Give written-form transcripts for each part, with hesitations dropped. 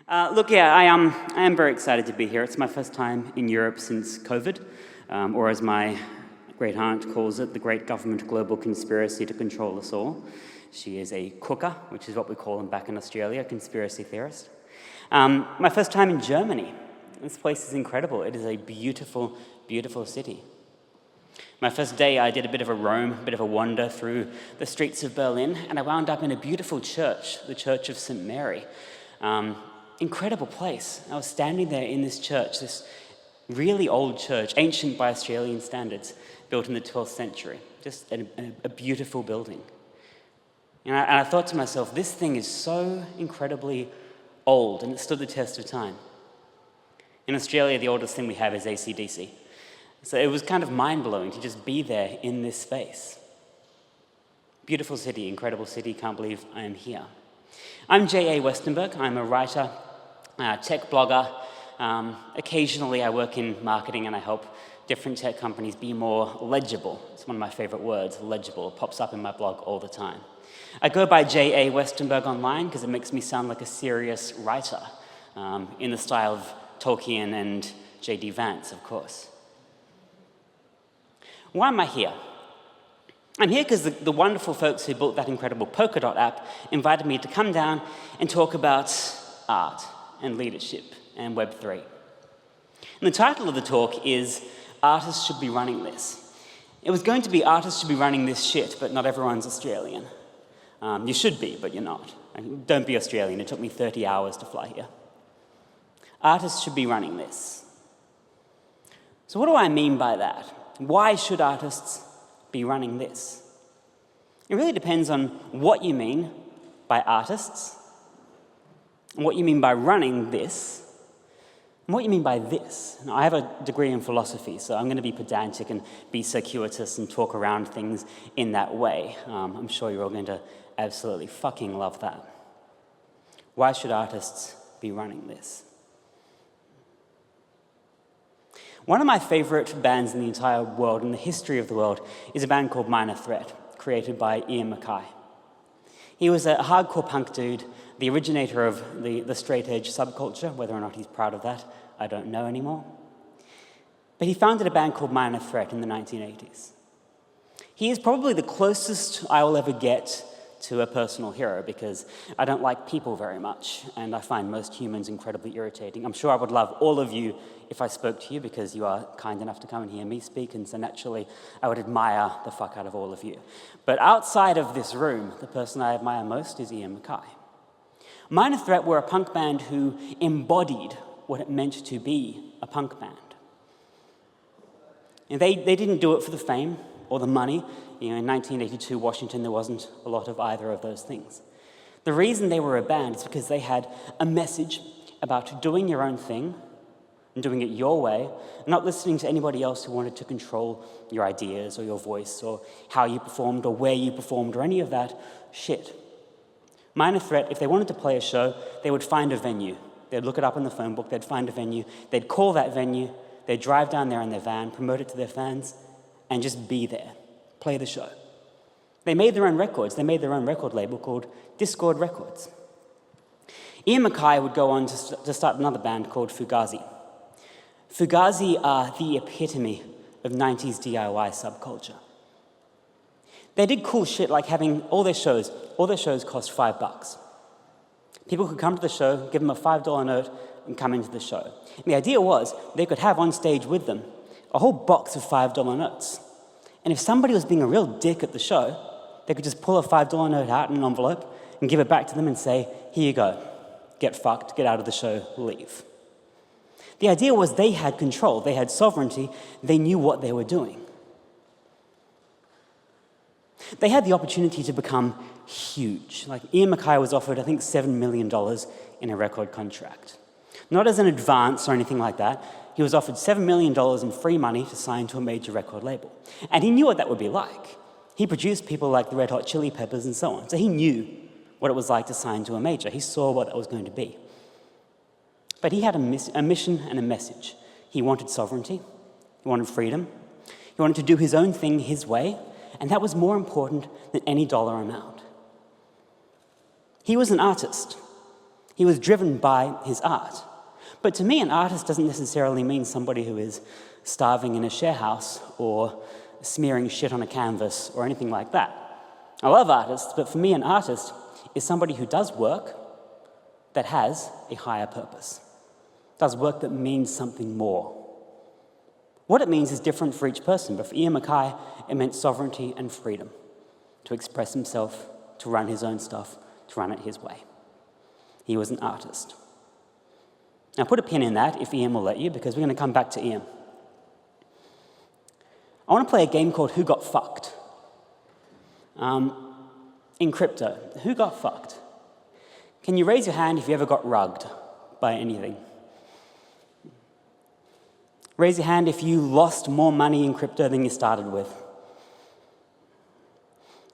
I am very excited to be here. It's my first time in Europe since COVID, or as my great aunt calls it, the great government global conspiracy to control us all. She is a cooker, which is what we call them back in Australia, a conspiracy theorist. My first time in Germany. This place is incredible. It is a beautiful, beautiful city. My first day, I did a bit of a roam, a bit of a wander through the streets of Berlin, and I wound up in a beautiful church, the Church of St. Mary. Incredible place. I was standing there in this church, this really old church, ancient by Australian standards, built in the 12th century. Just a beautiful building. And I thought to myself, this thing is so incredibly old, and it stood the test of time. In Australia, the oldest thing we have is AC/DC. So it was kind of mind-blowing to just be there in this space. Beautiful city, incredible city, can't believe I am here. I'm J.A. Westenberg. I'm a writer, tech blogger. Occasionally I work in marketing and I help different tech companies be more legible. It's one of my favorite words, legible. It pops up in my blog all the time. I go by J.A. Westenberg online because it makes me sound like a serious writer, in the style of Tolkien and J.D. Vance, of course. Why am I here? I'm here because the wonderful folks who built that incredible Polkadot app invited me to come down and talk about art and leadership and Web3. And the title of the talk is Artists Should Be Running This. It was going to be Artists Should Be Running This Shit, but not everyone's Australian. You should be, but you're not. Don't be Australian. It took me 30 hours to fly here. Artists should be running this. So what do I mean by that? Why should artists be running this? It really depends on what you mean by artists, and what you mean by running this, and what you mean by this. Now, I have a degree in philosophy, so I'm going to be pedantic and be circuitous and talk around things in that way. I'm sure you're all going to absolutely fucking love that. Why should artists be running this? One of my favorite bands in the entire world, in the history of the world, is a band called Minor Threat, created by Ian MacKaye. He was a hardcore punk dude, the originator of the straight edge subculture. Whether or not he's proud of that, I don't know anymore. But he founded a band called Minor Threat in the 1980s. He is probably the closest I will ever get to a personal hero, because I don't like people very much, and I find most humans incredibly irritating. I'm sure I would love all of you if I spoke to you, because you are kind enough to come and hear me speak, and so naturally I would admire the fuck out of all of you. But outside of this room, the person I admire most is Ian MacKaye. Minor Threat were a punk band who embodied what it meant to be a punk band. And they didn't do it for the fame or the money. In 1982 Washington, there wasn't a lot of either of those things. The reason they were a band is because they had a message about doing your own thing and doing it your way, and not listening to anybody else who wanted to control your ideas or your voice or how you performed or where you performed or any of that shit. Minor Threat, if they wanted to play a show, they would find a venue. They'd look it up in the phone book, they'd find a venue, they'd call that venue, they'd drive down there in their van, promote it to their fans, and just be there. Play the show. They made their own records. They made their own record label called Discord Records. Ian MacKaye would go on to start another band called Fugazi. Fugazi are the epitome of 90s DIY subculture. They did cool shit like having all their shows cost $5. People could come to the show, give them a $5 note, and come into the show. And the idea was they could have on stage with them a whole box of $5 notes. And if somebody was being a real dick at the show, they could just pull a $5 note out in an envelope and give it back to them and say, here you go, get fucked, get out of the show, leave. The idea was they had control, they had sovereignty, they knew what they were doing. They had the opportunity to become huge. Like Ian MacKaye was offered, I think, $7 million in a record contract. Not as an advance or anything like that. He was offered $7 million in free money to sign to a major record label. And he knew what that would be like. He produced people like the Red Hot Chili Peppers and so on. So he knew what it was like to sign to a major. He saw what that was going to be. But he had a mission and a message. He wanted sovereignty. He wanted freedom. He wanted to do his own thing his way. And that was more important than any dollar amount. He was an artist. He was driven by his art. But to me, an artist doesn't necessarily mean somebody who is starving in a share house or smearing shit on a canvas or anything like that. I love artists, but for me, an artist is somebody who does work that has a higher purpose, does work that means something more. What it means is different for each person, but for Ian MacKaye, it meant sovereignty and freedom to express himself, to run his own stuff, to run it his way. He was an artist. Now put a pin in that, if Ian will let you, because we're going to come back to Ian. I want to play a game called Who Got Fucked? In crypto, who got fucked? Can you raise your hand if you ever got rugged by anything? Raise your hand if you lost more money in crypto than you started with.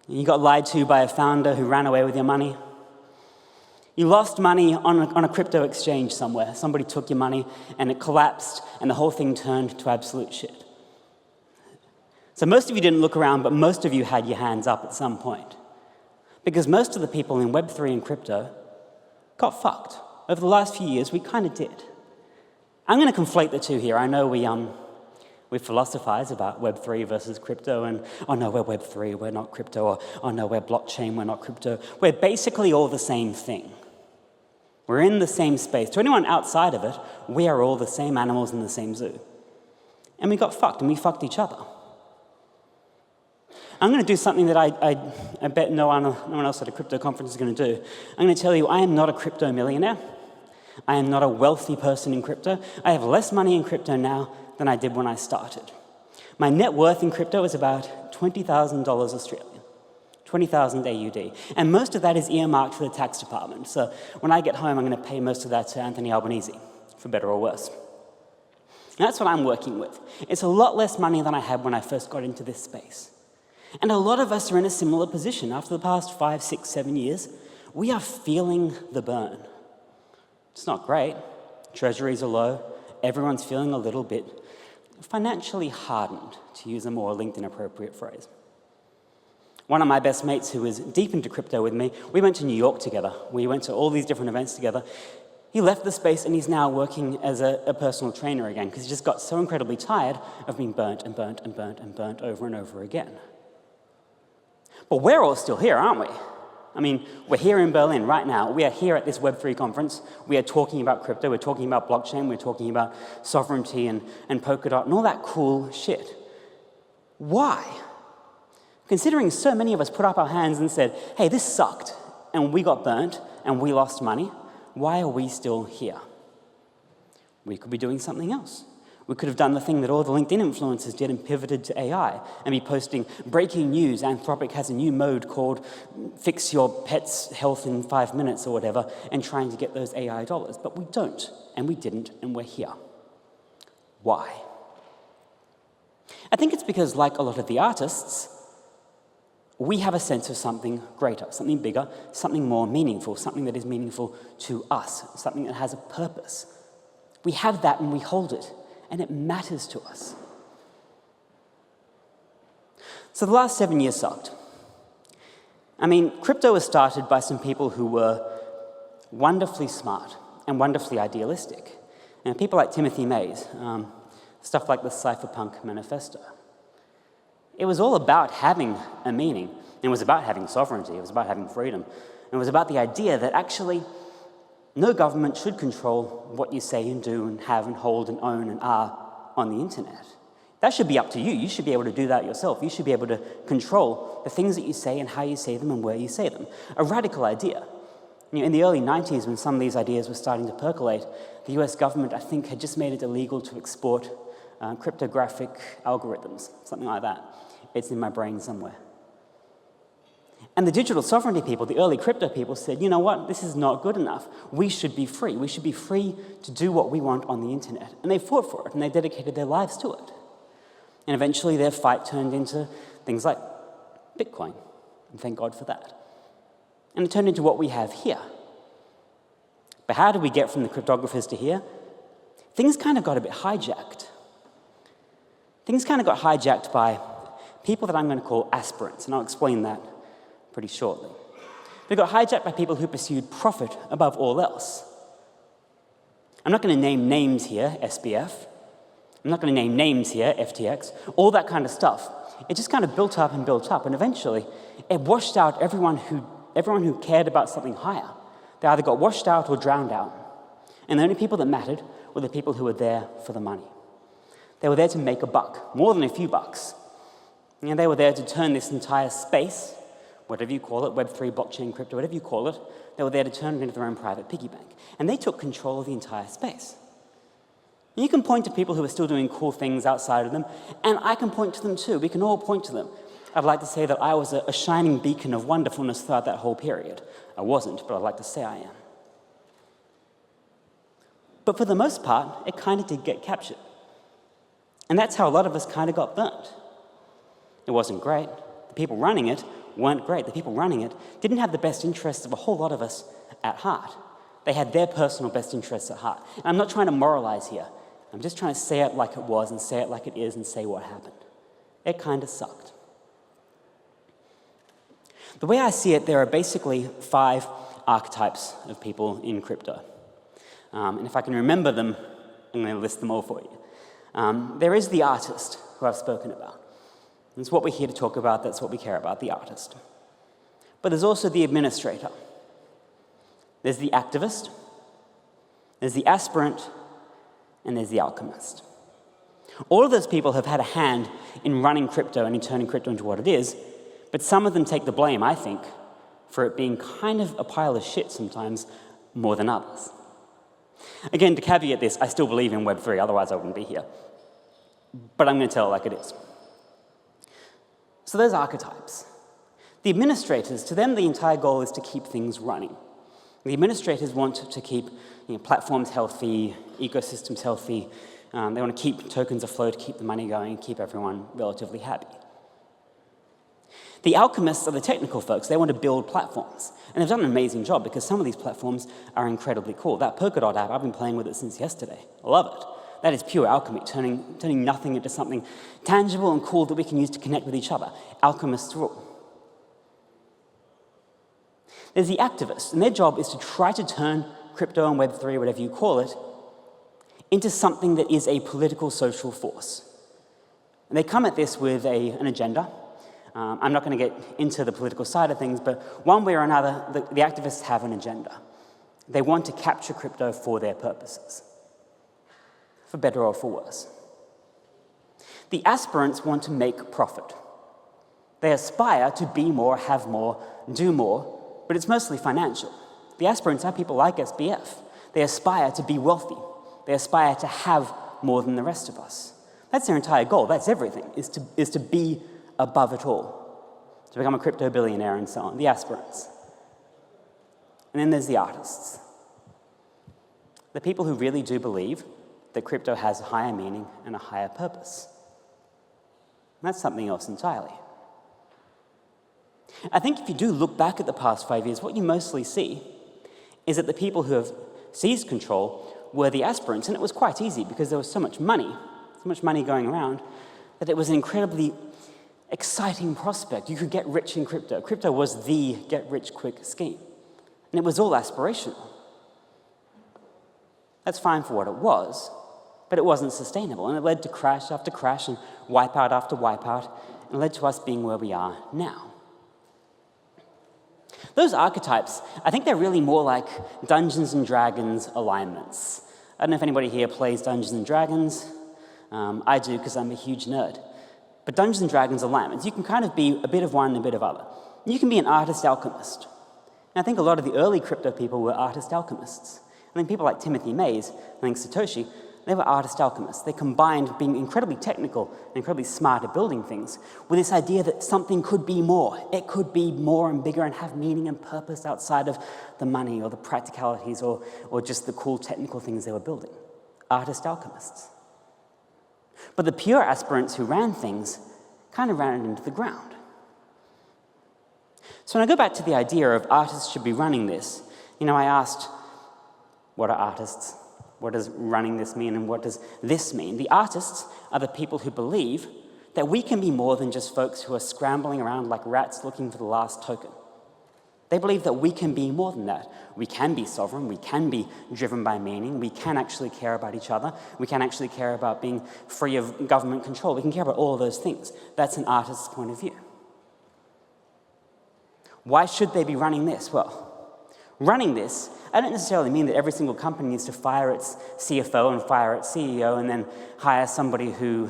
You got lied to by a founder who ran away with your money. You lost money on a crypto exchange somewhere. Somebody took your money and it collapsed and the whole thing turned to absolute shit. So most of you didn't look around, but most of you had your hands up at some point. Because most of the people in Web3 and crypto got fucked. Over the last few years, we kind of did. I'm going to conflate the two here. I know we philosophize about Web3 versus crypto, and oh no, we're Web3, we're not crypto, or oh no, we're blockchain, we're not crypto. We're basically all the same thing. We're in the same space. To anyone outside of it, we are all the same animals in the same zoo. And we got fucked, and we fucked each other. I'm going to do something that I bet no one else at a crypto conference is going to do. I'm going to tell you I am not a crypto millionaire. I am not a wealthy person in crypto. I have less money in crypto now than I did when I started. My net worth in crypto is about $20,000 Australian, 20,000 AUD. And most of that is earmarked for the tax department. So when I get home, I'm going to pay most of that to Anthony Albanese, for better or worse. And that's what I'm working with. It's a lot less money than I had when I first got into this space. And a lot of us are in a similar position. After the past 5, 6, 7 years, we are feeling the burn. It's not great. Treasuries are low. Everyone's feeling a little bit financially hardened, to use a more LinkedIn-appropriate phrase. One of my best mates who was deep into crypto with me, we went to New York together. We went to all these different events together. He left the space and he's now working as a personal trainer again because he just got so incredibly tired of being burnt and burnt and burnt and burnt over and over again. But we're all still here, aren't we? I mean, we're here in Berlin right now. We are here at this Web3 conference. We are talking about crypto. We're talking about blockchain. We're talking about sovereignty and Polkadot and all that cool shit. Why? Considering so many of us put up our hands and said, hey, this sucked, and we got burnt, and we lost money, why are we still here? We could be doing something else. We could have done the thing that all the LinkedIn influencers did and pivoted to AI and be posting breaking news. Anthropic has a new mode called fix your pet's health in 5 minutes or whatever and trying to get those AI dollars. But we don't, and we didn't, and we're here. Why? I think it's because, like a lot of the artists, we have a sense of something greater, something bigger, something more meaningful, something that is meaningful to us, something that has a purpose. We have that and we hold it. And it matters to us. So the last 7 years sucked. I mean, crypto was started by some people who were wonderfully smart and wonderfully idealistic. And people like Timothy Mays, stuff like the Cypherpunk Manifesto. It was all about having a meaning. It was about having sovereignty. It was about having freedom. And it was about the idea that actually no government should control what you say and do and have and hold and own and are on the internet. That should be up to you. You should be able to do that yourself. You should be able to control the things that you say and how you say them and where you say them. A radical idea. You know, in the early 90s, when some of these ideas were starting to percolate, the US government, I think, had just made it illegal to export cryptographic algorithms, something like that. It's in my brain somewhere. And the digital sovereignty people, the early crypto people, said, you know what, this is not good enough. We should be free. We should be free to do what we want on the internet. And they fought for it, and they dedicated their lives to it. And eventually their fight turned into things like Bitcoin, and thank God for that. And it turned into what we have here. But how did we get from the cryptographers to here? Things kind of got a bit hijacked. Things kind of got hijacked by people that I'm going to call aspirants, and I'll explain that pretty shortly. They got hijacked by people who pursued profit above all else. I'm not going to name names here, SBF. I'm not going to name names here, FTX, all that kind of stuff. It just kind of built up, and eventually it washed out everyone who cared about something higher. They either got washed out or drowned out. And the only people that mattered were the people who were there for the money. They were there to make a buck, more than a few bucks. And they were there to turn this entire space, whatever you call it, Web3, blockchain, crypto, whatever you call it, they were there to turn it into their own private piggy bank. And they took control of the entire space. You can point to people who are still doing cool things outside of them, and I can point to them too. We can all point to them. I'd like to say that I was a shining beacon of wonderfulness throughout that whole period. I wasn't, but I'd like to say I am. But for the most part, it kind of did get captured. And that's how a lot of us kind of got burnt. It wasn't great. The people running it weren't great. The people running it didn't have the best interests of a whole lot of us at heart. They had their personal best interests at heart. And I'm not trying to moralize here. I'm just trying to say it like it was and say it like it is and say what happened. It kind of sucked. The way I see it, there are basically 5 archetypes of people in crypto. And if I can remember them, I'm going to list them all for you. There is the artist, who I've spoken about. That's what we're here to talk about. That's what we care about, the artist. But there's also the administrator. There's the activist. There's the aspirant. And there's the alchemist. All of those people have had a hand in running crypto and in turning crypto into what it is, but some of them take the blame, I think, for it being kind of a pile of shit sometimes more than others. Again, to caveat this, I still believe in Web3, otherwise I wouldn't be here. But I'm going to tell it like it is. So there's archetypes. The administrators, to them the entire goal is to keep things running. The administrators want to keep platforms healthy, ecosystems healthy. They want to keep tokens afloat, keep the money going, keep everyone relatively happy. The alchemists are the technical folks. They want to build platforms. And they've done an amazing job because some of these platforms are incredibly cool. That Polkadot app, I've been playing with it since yesterday. I love it. That is pure alchemy, turning nothing into something tangible and cool that we can use to connect with each other. Alchemists rule. There's the activists, and their job is to try to turn crypto and Web3, whatever you call it, into something that is a political social force. And they come at this with an agenda. I'm not going to get into the political side of things, but one way or another, the activists have an agenda. They want to capture crypto for their purposes, for better or for worse. The aspirants want to make profit. They aspire to be more, have more, do more, but it's mostly financial. The aspirants are people like SBF. They aspire to be wealthy. They aspire to have more than the rest of us. That's their entire goal. That's everything, is to be above it all, to become a crypto billionaire and so on, the aspirants. And then there's the artists. The people who really do believe that crypto has a higher meaning and a higher purpose. And that's something else entirely. I think if you do look back at the past 5 years, what you mostly see is that the people who have seized control were the aspirants, and it was quite easy because there was so much money going around, that it was an incredibly exciting prospect. You could get rich in crypto. Crypto was the get-rich-quick scheme, and it was all aspirational. That's fine for what it was, but it wasn't sustainable, and it led to crash after crash and wipeout after wipeout, and led to us being where we are now. Those archetypes, I think they're really more like Dungeons & Dragons alignments. I don't know if anybody here plays Dungeons & Dragons. I do because I'm a huge nerd. But Dungeons & Dragons alignments, you can kind of be a bit of one and a bit of other. You can be an artist alchemist. And I think a lot of the early crypto people were artist alchemists. I think people like Timothy Mays, I think Satoshi, they were artist alchemists. They combined being incredibly technical and incredibly smart at building things with this idea that something could be more. It could be more and bigger and have meaning and purpose outside of the money or the practicalities or just the cool technical things they were building. Artist alchemists. But the pure aspirants who ran things kind of ran it into the ground. So when I go back to the idea of artists should be running this, I asked, what are artists? What does running this mean, and what does this mean? The artists are the people who believe that we can be more than just folks who are scrambling around like rats looking for the last token. They believe that we can be more than that. We can be sovereign, we can be driven by meaning, we can actually care about each other, we can actually care about being free of government control, we can care about all of those things. That's an artist's point of view. Why should they be running this? Well, running this, I don't necessarily mean that every single company needs to fire its CFO and fire its CEO and then hire somebody who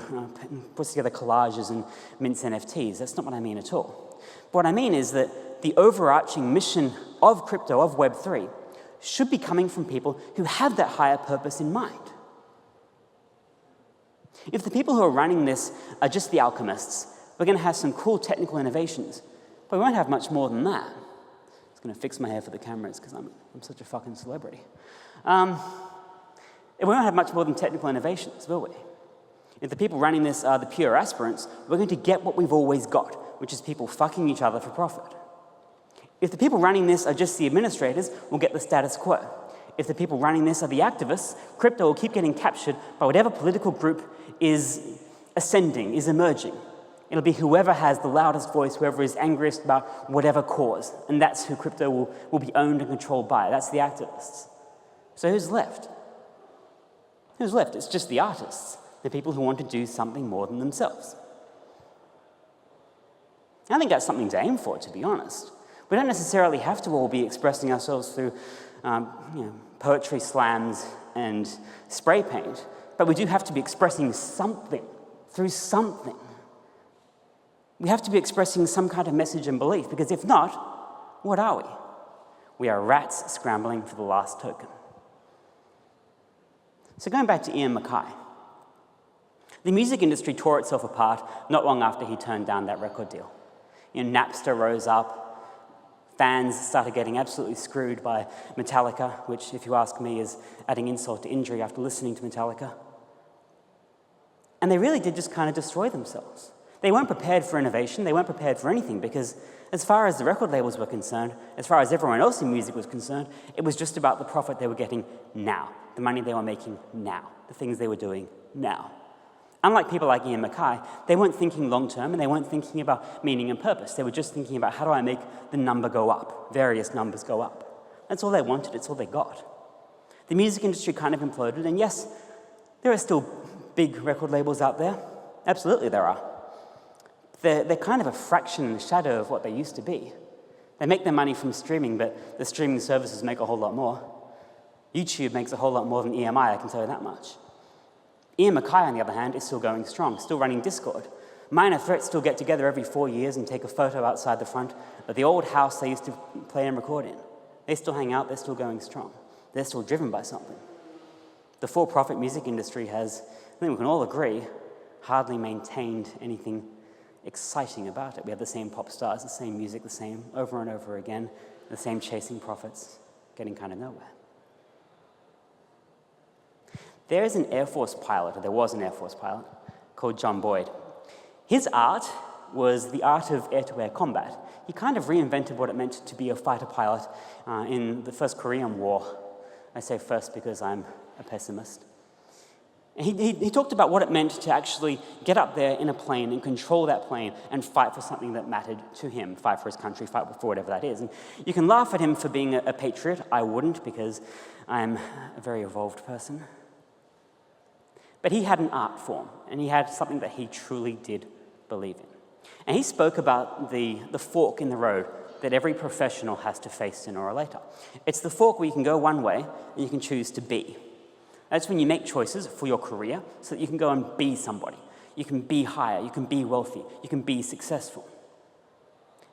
puts together collages and mints NFTs. That's not what I mean at all. But what I mean is that the overarching mission of crypto, of Web3, should be coming from people who have that higher purpose in mind. If the people who are running this are just the alchemists, we're going to have some cool technical innovations, but we won't have much more than that. I was going to fix my hair for the cameras because I'm such a fucking celebrity. We won't have much more than technical innovations, will we? If the people running this are the pure aspirants, we're going to get what we've always got, which is people fucking each other for profit. If the people running this are just the administrators, we'll get the status quo. If the people running this are the activists, crypto will keep getting captured by whatever political group is ascending, is emerging. It'll be whoever has the loudest voice, whoever is angriest about whatever cause, and that's who crypto will be owned and controlled by. That's the activists. So who's left? Who's left? It's just the artists, the people who want to do something more than themselves. I think that's something to aim for, to be honest. We don't necessarily have to all be expressing ourselves through poetry slams and spray paint, but we do have to be expressing something through something. We have to be expressing some kind of message and belief, because if not, what are we? We are rats scrambling for the last token. So going back to Ian MacKaye, the music industry tore itself apart not long after he turned down that record deal. Napster rose up. Fans started getting absolutely screwed by Metallica, which, if you ask me, is adding insult to injury after listening to Metallica. And they really did just kind of destroy themselves. They weren't prepared for innovation, they weren't prepared for anything, because as far as the record labels were concerned, as far as everyone else in music was concerned, it was just about the profit they were getting now, the money they were making now, the things they were doing now. Unlike people like Ian MacKaye, they weren't thinking long-term and they weren't thinking about meaning and purpose. They were just thinking about, how do I make the number go up, various numbers go up. That's all they wanted, it's all they got. The music industry kind of imploded, and yes, there are still big record labels out there. Absolutely there are. They're kind of a fraction in the shadow of what they used to be. They make their money from streaming, but the streaming services make a whole lot more. YouTube makes a whole lot more than EMI, I can tell you that much. Ian MacKaye, on the other hand, is still going strong, still running Discord. Minor Threat still get together every 4 years and take a photo outside the front of the old house they used to play and record in. They still hang out, they're still going strong. They're still driven by something. The for-profit music industry has, I think we can all agree, hardly maintained anything exciting about it. We have the same pop stars, the same music, the same over and over again, the same chasing profits, getting kind of nowhere. There is an Air Force pilot, or there was an Air Force pilot, called John Boyd. His art was the art of air-to-air combat. He kind of reinvented what it meant to be a fighter pilot in the first Korean War. I say first because I'm a pessimist. He talked about what it meant to actually get up there in a plane and control that plane and fight for something that mattered to him, fight for his country, fight for whatever that is. And you can laugh at him for being a patriot. I wouldn't, because I'm a very evolved person. But he had an art form, and he had something that he truly did believe in. And he spoke about the fork in the road that every professional has to face sooner or later. It's the fork where you can go one way, and you can choose to be. That's when you make choices for your career so that you can go and be somebody. You can be higher, you can be wealthy, you can be successful.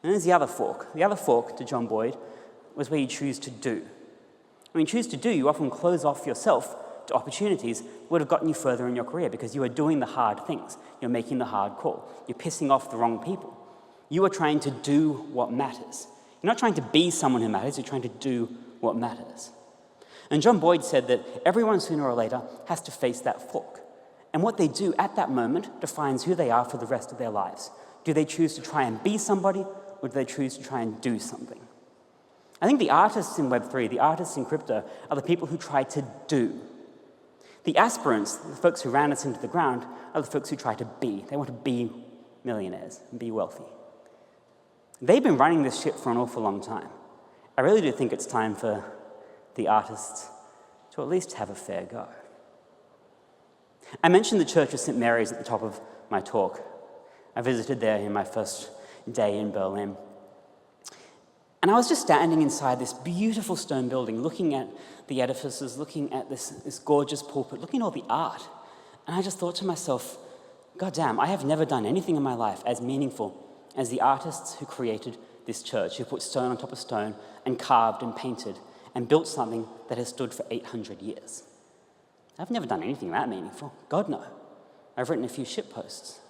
And there's the other fork. The other fork, to John Boyd, was where you choose to do. When you choose to do, you often close off yourself to opportunities that would have gotten you further in your career, because you are doing the hard things. You're making the hard call. You're pissing off the wrong people. You are trying to do what matters. You're not trying to be someone who matters, you're trying to do what matters. And John Boyd said that everyone sooner or later has to face that fork. And what they do at that moment defines who they are for the rest of their lives. Do they choose to try and be somebody, or do they choose to try and do something? I think the artists in Web3, the artists in crypto, are the people who try to do. The aspirants, the folks who ran us into the ground, are the folks who try to be. They want to be millionaires and be wealthy. They've been running this ship for an awful long time. I really do think it's time for the artists to at least have a fair go. I mentioned the Church of St. Mary's at the top of my talk. I visited there in my first day in Berlin. And I was just standing inside this beautiful stone building, looking at the edifices, looking at this gorgeous pulpit, looking at all the art. And I just thought to myself, God damn, I have never done anything in my life as meaningful as the artists who created this church, who put stone on top of stone and carved and painted and built something that has stood for 800 years. I've never done anything that meaningful. God, no. I've written a few shit posts.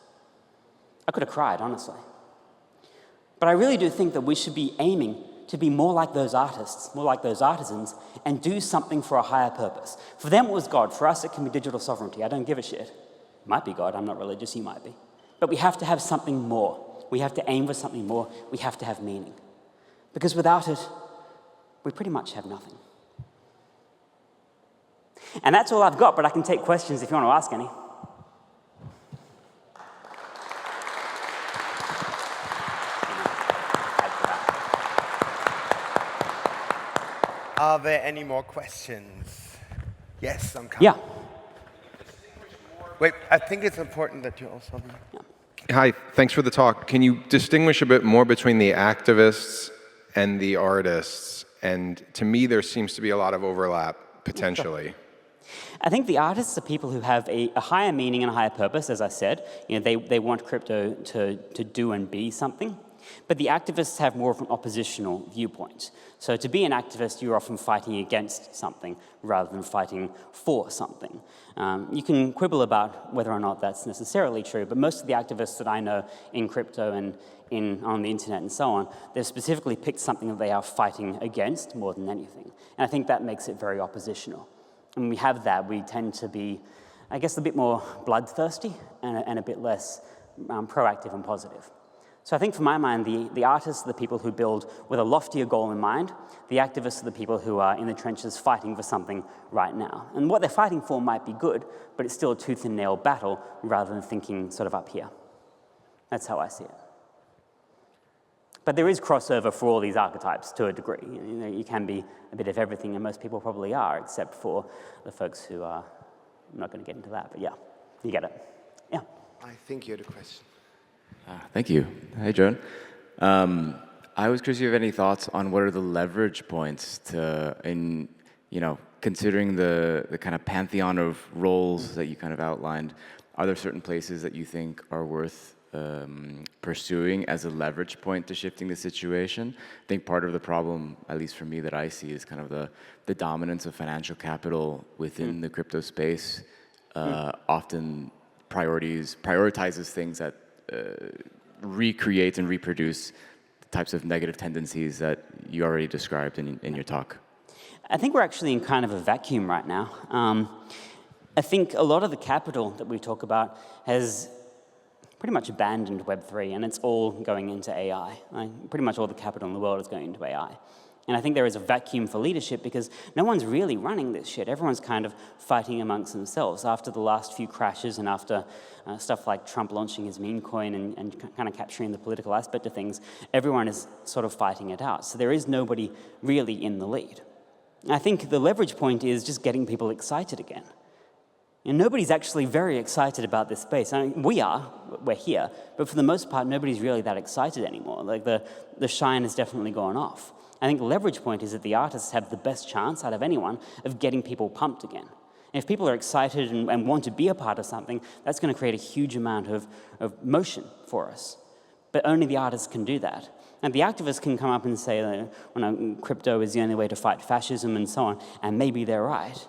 I could have cried, honestly. But I really do think that we should be aiming to be more like those artists, more like those artisans, and do something for a higher purpose. For them, it was God. For us, it can be digital sovereignty. I don't give a shit. It might be God. I'm not religious. You might be. But we have to have something more. We have to aim for something more. We have to have meaning. Because without it, we pretty much have nothing. And that's all I've got, but I can take questions if you want to ask any. Are there any more questions? Yes, I'm coming. Yeah. Wait, I think it's important that you also... Yeah. Hi, thanks for the talk. Can you distinguish a bit more between the activists and the artists? And to me, there seems to be a lot of overlap, potentially. I think the artists are people who have a higher meaning and a higher purpose, as I said. You know, they want crypto to do and be something. But the activists have more of an oppositional viewpoint. So to be an activist, you're often fighting against something rather than fighting for something. You can quibble about whether or not that's necessarily true, but most of the activists that I know in crypto and on the internet and so on, they've specifically picked something that they are fighting against more than anything. And I think that makes it very oppositional. And when we have that, we tend to be, I guess, a bit more bloodthirsty and a bit less proactive and positive. So I think for my mind, the artists are the people who build with a loftier goal in mind. The activists are the people who are in the trenches fighting for something right now. And what they're fighting for might be good, but it's still a tooth and nail battle rather than thinking sort of up here. That's how I see it. But there is crossover for all these archetypes to a degree. You know, you can be a bit of everything, and most people probably are, except for the folks who are... I'm not going to get into that, but yeah, you get it. Yeah. I think you had a question. Thank you. Hey, Joan. I was curious if you have any thoughts on what are the leverage points considering the kind of pantheon of roles that you kind of outlined. Are there certain places that you think are worth pursuing as a leverage point to shifting the situation? I think part of the problem, at least for me, that I see is kind of the dominance of financial capital within the crypto space. Often prioritizes things that recreate and reproduce the types of negative tendencies that you already described in your talk. I think we're actually in kind of a vacuum right now. I think a lot of the capital that we talk about has pretty much abandoned Web3, and it's all going into AI. Pretty much all the capital in the world is going into AI. And I think there is a vacuum for leadership because no one's really running this shit. Everyone's kind of fighting amongst themselves. After the last few crashes and after stuff like Trump launching his meme coin and kind of capturing the political aspect of things, everyone is sort of fighting it out. So there is nobody really in the lead. And I think the leverage point is just getting people excited again. And nobody's actually very excited about this space. I mean, we're here, but for the most part, nobody's really that excited anymore. Like the shine has definitely gone off. I think the leverage point is that the artists have the best chance out of anyone of getting people pumped again. And if people are excited and want to be a part of something, that's going to create a huge amount of motion for us. But only the artists can do that. And the activists can come up and say, crypto is the only way to fight fascism and so on, and maybe they're right.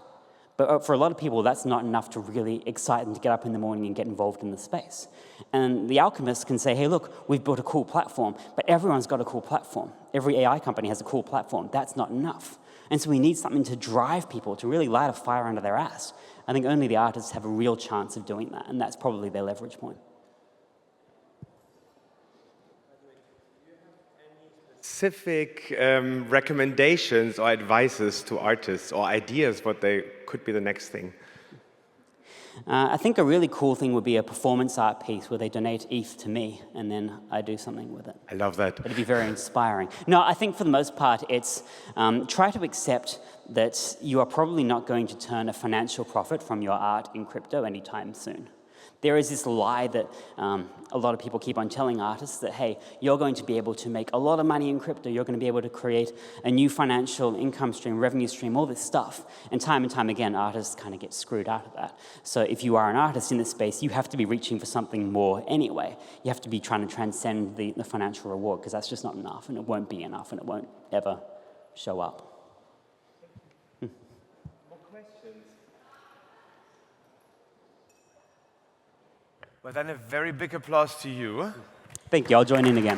But for a lot of people, that's not enough to really excite them to get up in the morning and get involved in the space. And the alchemists can say, hey, look, we've built a cool platform, but everyone's got a cool platform. Every AI company has a cool platform. That's not enough. And so we need something to drive people, to really light a fire under their ass. I think only the artists have a real chance of doing that, and that's probably their leverage point. Specific recommendations or advices to artists or ideas what they could be the next thing? I think a really cool thing would be a performance art piece where they donate ETH to me, and then I do something with it. I love that. It'd be very inspiring. No, I think for the most part, it's try to accept that you are probably not going to turn a financial profit from your art in crypto anytime soon. There is this lie that a lot of people keep on telling artists that, hey, you're going to be able to make a lot of money in crypto, you're going to be able to create a new financial income stream, revenue stream, all this stuff. And time again, artists kind of get screwed out of that. So if you are an artist in this space, you have to be reaching for something more anyway. You have to be trying to transcend the financial reward, because that's just not enough, and it won't be enough, and it won't ever show up. Well, then a very big applause to you. Thank you. I'll join in again.